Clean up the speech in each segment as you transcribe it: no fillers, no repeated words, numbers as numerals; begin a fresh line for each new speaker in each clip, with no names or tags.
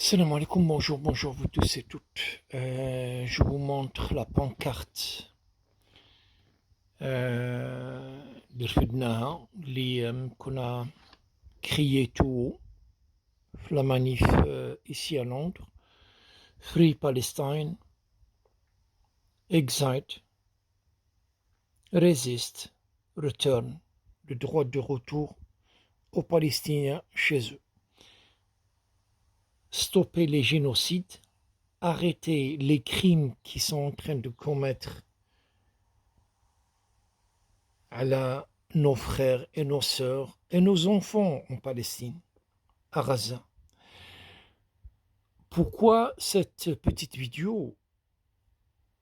Salam alaikum, bonjour vous tous et toutes. Je vous montre la pancarte de Fedna, qu'on a crié tout haut, la manif ici à Londres. Free Palestine, Exit, Resist, Return, le droit de retour aux Palestiniens chez eux. Stopper les génocides, arrêter les crimes qui sont en train de commettre à nos frères et nos sœurs et nos enfants en Palestine, à Gaza. Pourquoi cette petite vidéo?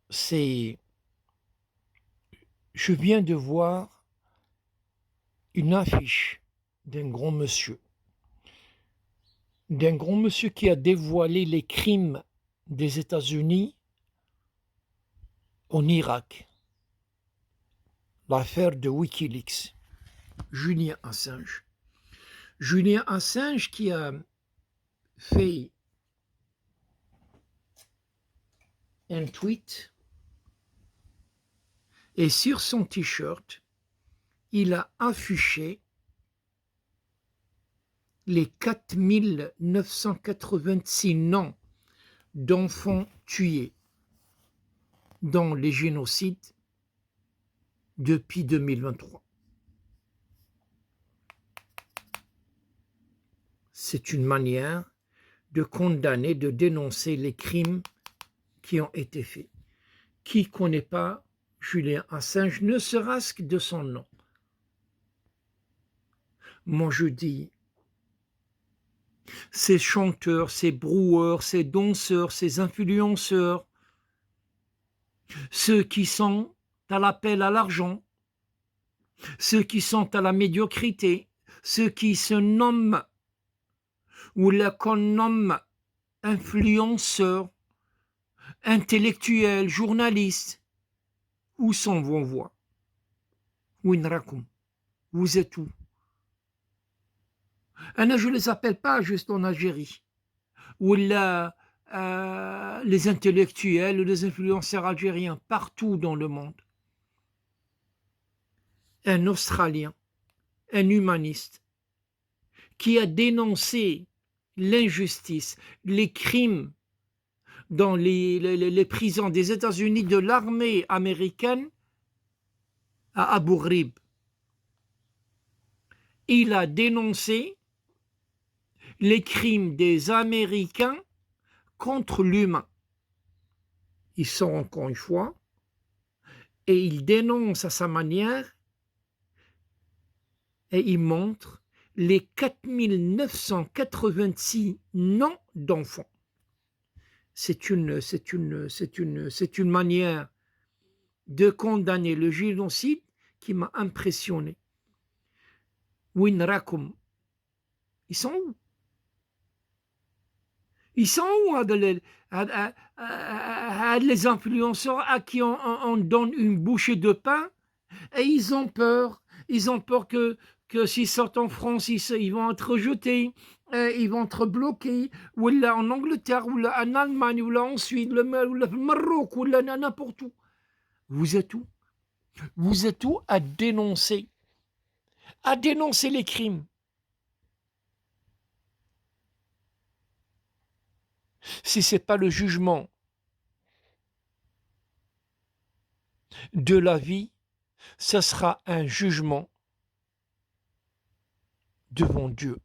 Je viens de voir une affiche d'un grand monsieur qui a dévoilé les crimes des États-Unis en Irak. L'affaire de Wikileaks, Julian Assange. Julian Assange qui a fait un tweet et sur son t-shirt, il a affiché les 4986 noms d'enfants tués dans les génocides depuis 2023. C'est une manière de condamner, de dénoncer les crimes qui ont été faits. Qui ne connaît pas Julian Assange, ne serait-ce que de son nom? Moi je dis, ces chanteurs, ces broueurs, ces danseurs, ces influenceurs, ceux qui sont à l'appel à l'argent, ceux qui sont à la médiocrité, ceux qui se nomment ou qu'on nomme influenceurs, intellectuels, journalistes, où sont vos voix? Winrakum, vous êtes où? Je ne les appelle pas juste en Algérie, ou les intellectuels ou les influenceurs algériens, partout dans le monde. Un Australien, un humaniste, qui a dénoncé l'injustice, les crimes dans les prisons des États-Unis de l'armée américaine à Abu Ghraib. Il a dénoncé les crimes des Américains contre l'humain. Ils sont encore une fois, et il dénonce à sa manière, et il montre les 4986 noms d'enfants. C'est une manière de condamner le génocide qui m'a impressionné. Winrakum, ils sont où? Ils sont où les influenceurs à qui on donne une bouchée de pain et ils ont peur que s'ils sortent en France, ils vont être rejetés, ils vont être bloqués, ou là en Angleterre, ou là en Allemagne, ou là en Suède, ou là au Maroc, ou là n'importe où. Vous êtes où? Vous êtes où à dénoncer les crimes? Si ce n'est pas le jugement de la vie, ce sera un jugement devant Dieu.